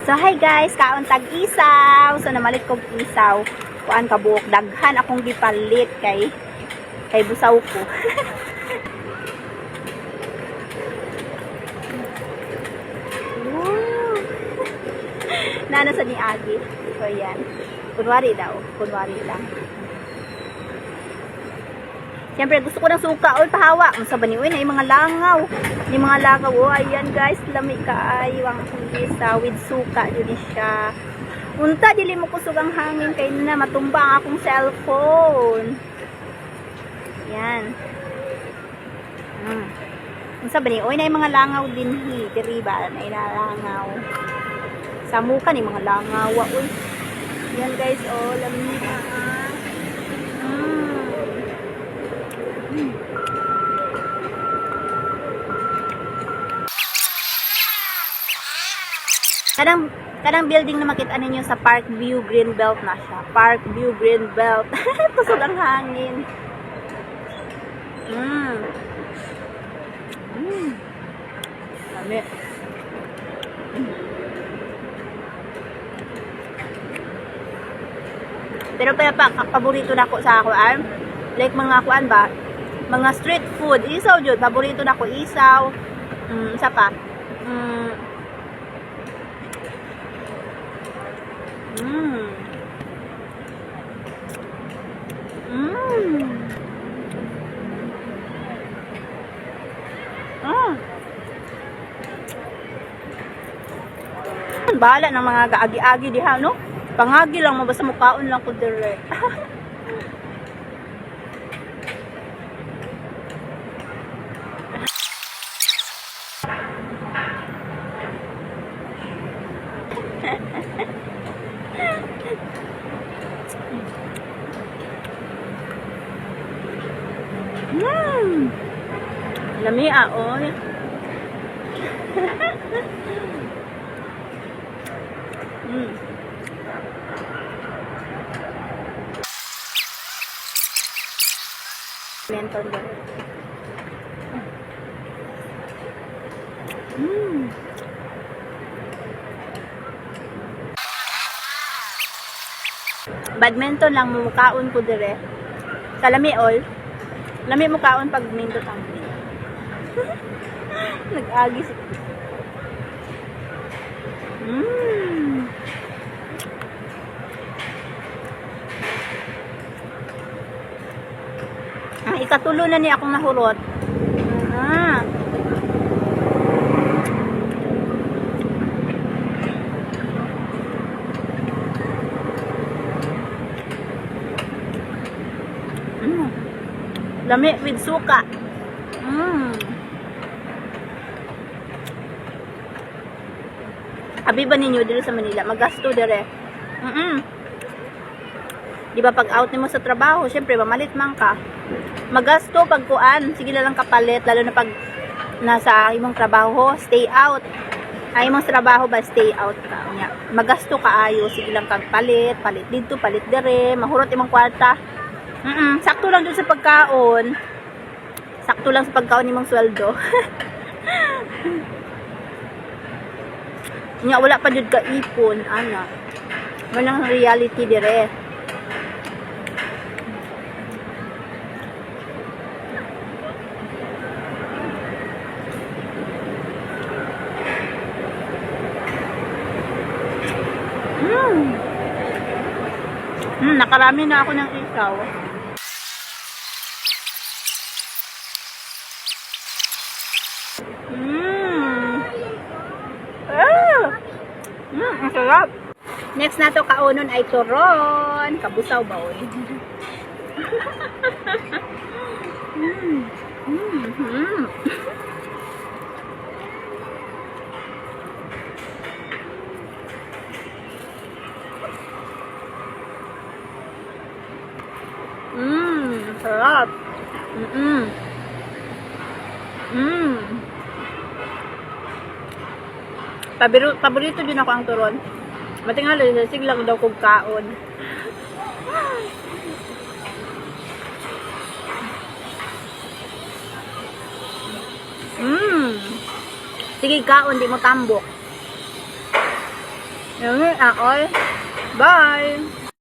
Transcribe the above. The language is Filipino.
So hi guys, kaon tag isaw. So namalit kog isaw. Kuan ka buok daghan akong gipalit kay busaw ko. Nana sa ni Agi. So yan. Kunwari daw, kunwari lang. Siyempre, gusto ko ng suka. Oy, pahawa. Ang sabi ni, uy, na yung mga langaw. Yung mga langaw. Oh, ayan guys. Lamig ka ay. Wang isa. With suka. Yun siya. Unta, dili mo kusog ang hangin. Kaya na matumba ang akong cellphone. Yan. Ang sabi ni, uy, na yung mga langaw din. Diri ba? Na inalangaw. Sa muka ni mga langaw. Uy. Yan guys. Oh, lamig ka. Kadang building na makita ninyo sa Park View Greenbelt na siya. Park View Greenbelt. Tusog ang hangin. Dami. Pero paborito na ako sa akuan. Like mga akuan ba? Mga street food. Isaw yun. Paborito na ako isaw. Isa pa. Bahala ng mga gaagi-agi diha, no? Pangagi lang, mabasa mukhaon lang ko dire. Lamia, oy. Menton ba? Badminton lang mumukaon ko dire. Sa lami all. Lami mo kaon pag mindot ang. Nag-agi si. Ikatulo na ni akong nahurot. Lami with suka. Abi ba ninyo dito sa Manila? Magasto dire. Di ba pag out nimo sa trabaho, syempre mamalit man ka. Magasto pag kuan, sige na lang kapalit lalo na pag nasa imong trabaho, stay out. Ay imong trabaho ba stay out ka. Magasto kaayo, sige lang kag palit dito, palit dire, mahurot imong kwarta. Sakto lang dun sa pagkaon. Sakto lang sa pagkaon imong sweldo. Nya wala pa jud ka ipon, ana. Walang reality dire. Nakarami na ako ng isaw. Ang sarap. Next na to kaunon ay turon. Kabusaw ba oy? Sarap. Paborito din ako ang turon. Matingal, siglang daw kong kaon. Sige kaon, di mo tambok. Yun, aoy. Bye!